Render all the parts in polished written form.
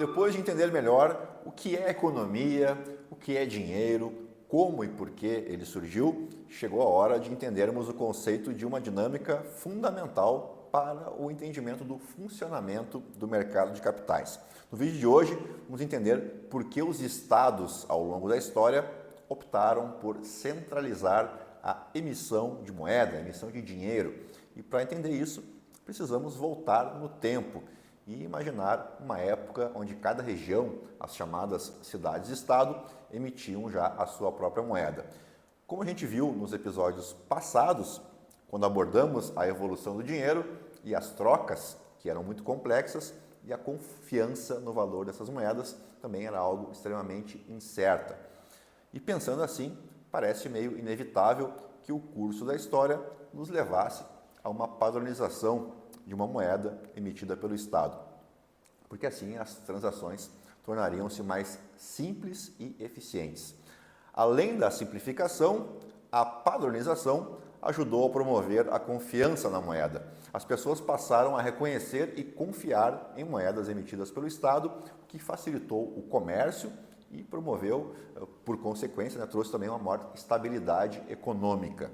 Depois de entender melhor o que é economia, o que é dinheiro, como e por que ele surgiu, chegou a hora de entendermos o conceito de uma dinâmica fundamental para o entendimento do funcionamento do mercado de capitais. No vídeo de hoje, vamos entender por que os estados, ao longo da história, optaram por centralizar a emissão de moeda, a emissão de dinheiro. E para entender isso, precisamos voltar no tempo e imaginar uma época onde cada região, as chamadas cidades-estado, emitiam já a sua própria moeda. Como a gente viu nos episódios passados, quando abordamos a evolução do dinheiro e as trocas, que eram muito complexas, e a confiança no valor dessas moedas também era algo extremamente incerta. E pensando assim, parece meio inevitável que o curso da história nos levasse a uma padronização de uma moeda emitida pelo Estado, porque assim as transações tornariam-se mais simples e eficientes. Além da simplificação, a padronização ajudou a promover a confiança na moeda. As pessoas passaram a reconhecer e confiar em moedas emitidas pelo Estado, o que facilitou o comércio e promoveu, por consequência, trouxe também uma maior estabilidade econômica.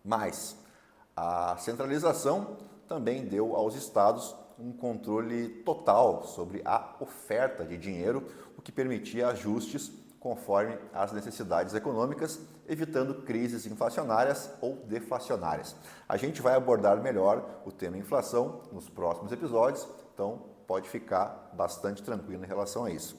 Mas a centralização também deu aos estados um controle total sobre a oferta de dinheiro, o que permitia ajustes conforme as necessidades econômicas, evitando crises inflacionárias ou deflacionárias. A gente vai abordar melhor o tema inflação nos próximos episódios, então pode ficar bastante tranquilo em relação a isso.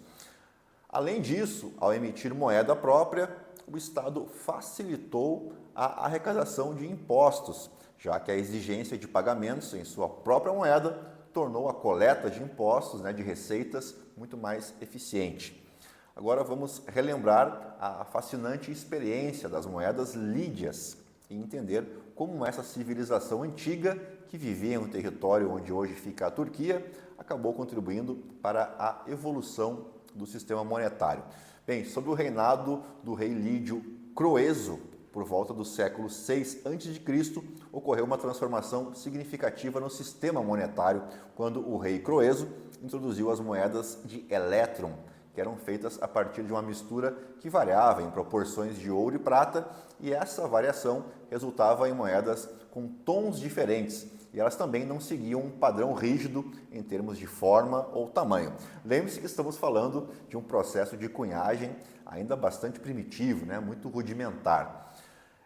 Além disso, ao emitir moeda própria, o Estado facilitou a arrecadação de impostos, já que a exigência de pagamentos em sua própria moeda tornou a coleta de impostos, de receitas, muito mais eficiente. Agora vamos relembrar a fascinante experiência das moedas lídias e entender como essa civilização antiga, que vivia em um território onde hoje fica a Turquia, acabou contribuindo para a evolução do sistema monetário. Bem, sob o reinado do rei lídio Croeso, por volta do século VI a.C., ocorreu uma transformação significativa no sistema monetário, quando o rei Croeso introduziu as moedas de elétron, que eram feitas a partir de uma mistura que variava em proporções de ouro e prata, e essa variação resultava em moedas com tons diferentes, e elas também não seguiam um padrão rígido em termos de forma ou tamanho. Lembre-se que estamos falando de um processo de cunhagem ainda bastante primitivo, muito rudimentar.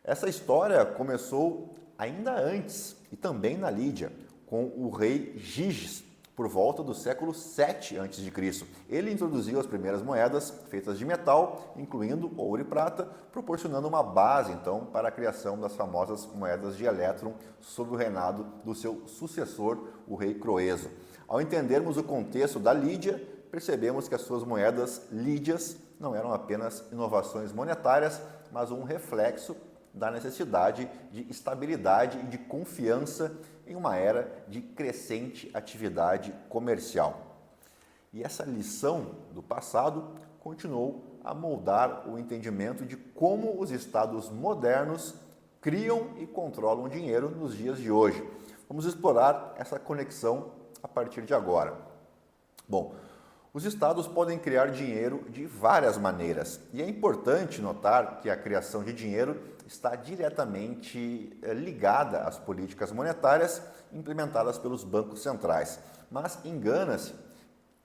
Essa história começou ainda antes, e também na Lídia, com o rei Giges, por volta do século VII a.C. Ele introduziu as primeiras moedas feitas de metal, incluindo ouro e prata, proporcionando uma base, então, para a criação das famosas moedas de elétron sob o reinado do seu sucessor, o rei Croeso. Ao entendermos o contexto da Lídia, percebemos que as suas moedas lídias não eram apenas inovações monetárias, mas um reflexo da necessidade de estabilidade e de confiança em uma era de crescente atividade comercial. E essa lição do passado continuou a moldar o entendimento de como os estados modernos criam e controlam o dinheiro nos dias de hoje. Vamos explorar essa conexão a partir de agora. Bom, os estados podem criar dinheiro de várias maneiras, e é importante notar que a criação de dinheiro está diretamente ligada às políticas monetárias implementadas pelos bancos centrais. Mas engana-se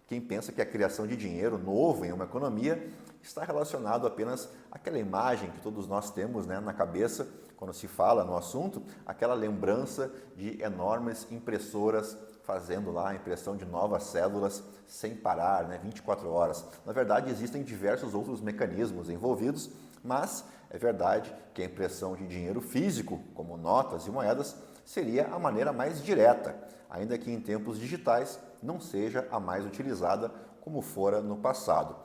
quem pensa que a criação de dinheiro novo em uma economia está relacionado apenas àquela imagem que todos nós temos na cabeça quando se fala no assunto, aquela lembrança de enormes impressoras fazendo lá a impressão de novas cédulas sem parar, 24 horas. Na verdade, existem diversos outros mecanismos envolvidos, mas é verdade que a impressão de dinheiro físico, como notas e moedas, seria a maneira mais direta, ainda que em tempos digitais não seja a mais utilizada como fora no passado.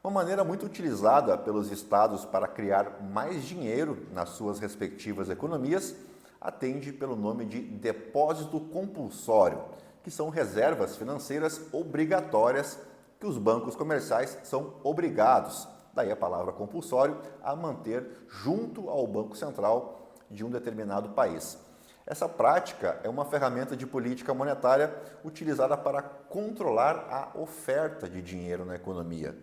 Uma maneira muito utilizada pelos estados para criar mais dinheiro nas suas respectivas economias atende pelo nome de depósito compulsório, que são reservas financeiras obrigatórias que os bancos comerciais são obrigados, daí a palavra compulsório, a manter junto ao Banco Central de um determinado país. Essa prática é uma ferramenta de política monetária utilizada para controlar a oferta de dinheiro na economia.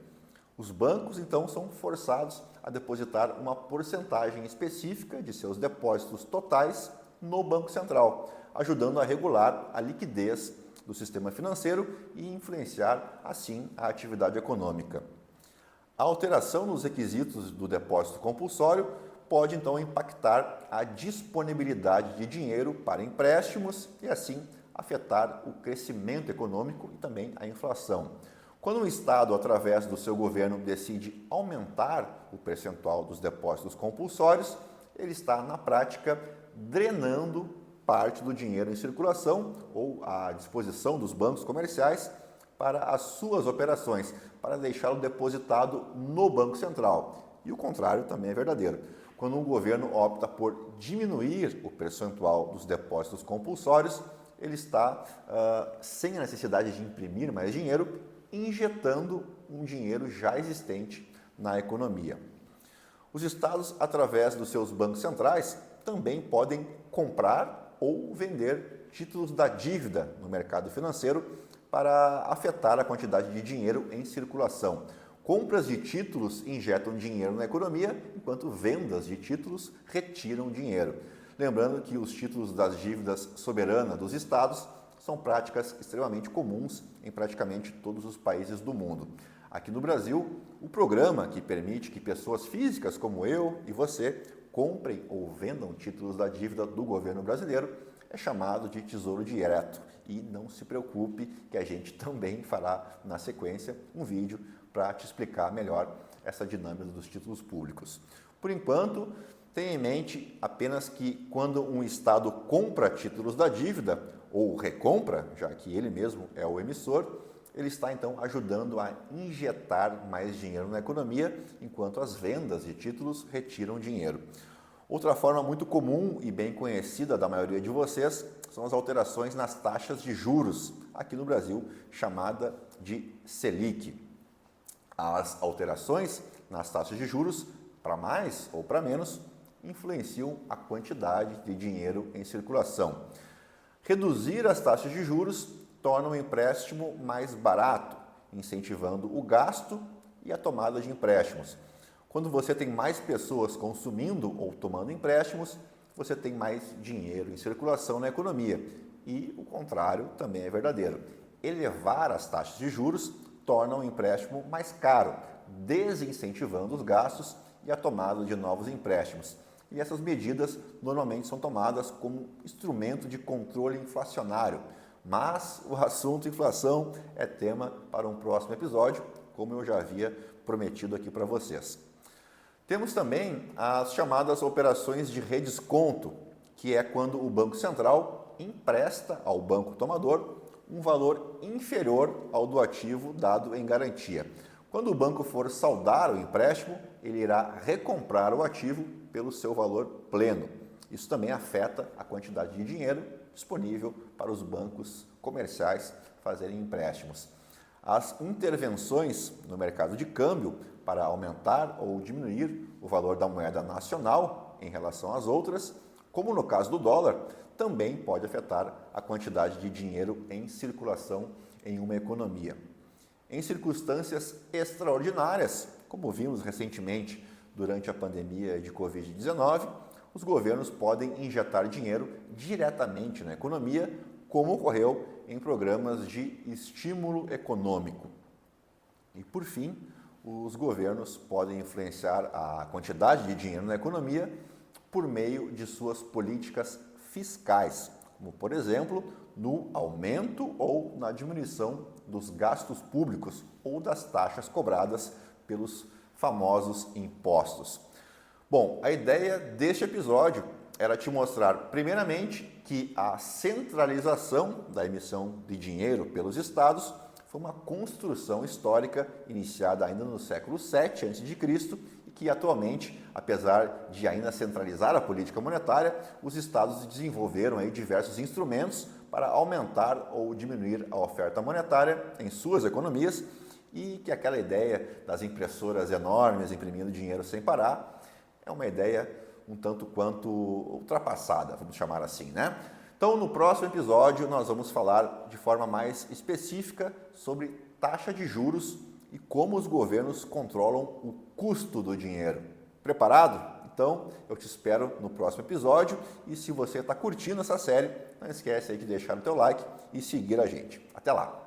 Os bancos, então, são forçados a depositar uma porcentagem específica de seus depósitos totais no Banco Central, ajudando a regular a liquidez do sistema financeiro e influenciar, assim, a atividade econômica. A alteração nos requisitos do depósito compulsório pode, então, impactar a disponibilidade de dinheiro para empréstimos e, assim, afetar o crescimento econômico e também a inflação. Quando o Estado, através do seu governo, decide aumentar o percentual dos depósitos compulsórios, ele está, na prática, drenando parte do dinheiro em circulação ou à disposição dos bancos comerciais para as suas operações, para deixá-lo depositado no Banco Central. E o contrário também é verdadeiro. Quando um governo opta por diminuir o percentual dos depósitos compulsórios, ele está, sem a necessidade de imprimir mais dinheiro, injetando um dinheiro já existente na economia. Os estados, através dos seus bancos centrais, também podem comprar ou vender títulos da dívida no mercado financeiro para afetar a quantidade de dinheiro em circulação. Compras de títulos injetam dinheiro na economia, enquanto vendas de títulos retiram dinheiro. Lembrando que os títulos das dívidas soberanas dos estados são práticas extremamente comuns em praticamente todos os países do mundo. Aqui no Brasil, o programa que permite que pessoas físicas como eu e você comprem ou vendam títulos da dívida do governo brasileiro é chamado de Tesouro Direto. E não se preocupe que a gente também fará na sequência um vídeo para te explicar melhor essa dinâmica dos títulos públicos. Por enquanto, tenha em mente apenas que quando um Estado compra títulos da dívida ou recompra, já que ele mesmo é o emissor, ele está então ajudando a injetar mais dinheiro na economia, enquanto as vendas de títulos retiram dinheiro. Outra forma muito comum e bem conhecida da maioria de vocês são as alterações nas taxas de juros, aqui no Brasil chamada de Selic. As alterações nas taxas de juros, para mais ou para menos, influenciam a quantidade de dinheiro em circulação. Reduzir as taxas de juros torna o empréstimo mais barato, incentivando o gasto e a tomada de empréstimos. Quando você tem mais pessoas consumindo ou tomando empréstimos, você tem mais dinheiro em circulação na economia. E o contrário também é verdadeiro. Elevar as taxas de juros torna o empréstimo mais caro, desincentivando os gastos e a tomada de novos empréstimos. E essas medidas normalmente são tomadas como instrumento de controle inflacionário. Mas o assunto inflação é tema para um próximo episódio, como eu já havia prometido aqui para vocês. Temos também as chamadas operações de redesconto, que é quando o Banco Central empresta ao banco tomador um valor inferior ao do ativo dado em garantia. Quando o banco for saldar o empréstimo, ele irá recomprar o ativo pelo seu valor pleno. Isso também afeta a quantidade de dinheiro disponível para os bancos comerciais fazerem empréstimos. As intervenções no mercado de câmbio para aumentar ou diminuir o valor da moeda nacional em relação às outras, como no caso do dólar, também pode afetar a quantidade de dinheiro em circulação em uma economia. Em circunstâncias extraordinárias, como vimos recentemente durante a pandemia de Covid-19, os governos podem injetar dinheiro diretamente na economia, como ocorreu em programas de estímulo econômico. E, por fim, os governos podem influenciar a quantidade de dinheiro na economia por meio de suas políticas fiscais, como, por exemplo, no aumento ou na diminuição dos gastos públicos ou das taxas cobradas pelos famosos impostos. Bom, a ideia deste episódio era te mostrar, primeiramente, que a centralização da emissão de dinheiro pelos estados foi uma construção histórica iniciada ainda no século VII a.C. e que atualmente, apesar de ainda centralizar a política monetária, os estados desenvolveram aí diversos instrumentos para aumentar ou diminuir a oferta monetária em suas economias e que aquela ideia das impressoras enormes imprimindo dinheiro sem parar é uma ideia um tanto quanto ultrapassada, vamos chamar assim, né? Então, no próximo episódio, nós vamos falar de forma mais específica sobre taxa de juros e como os governos controlam o custo do dinheiro. Preparado? Então, eu te espero no próximo episódio e se você está curtindo essa série, não esquece aí de deixar o teu like e seguir a gente. Até lá!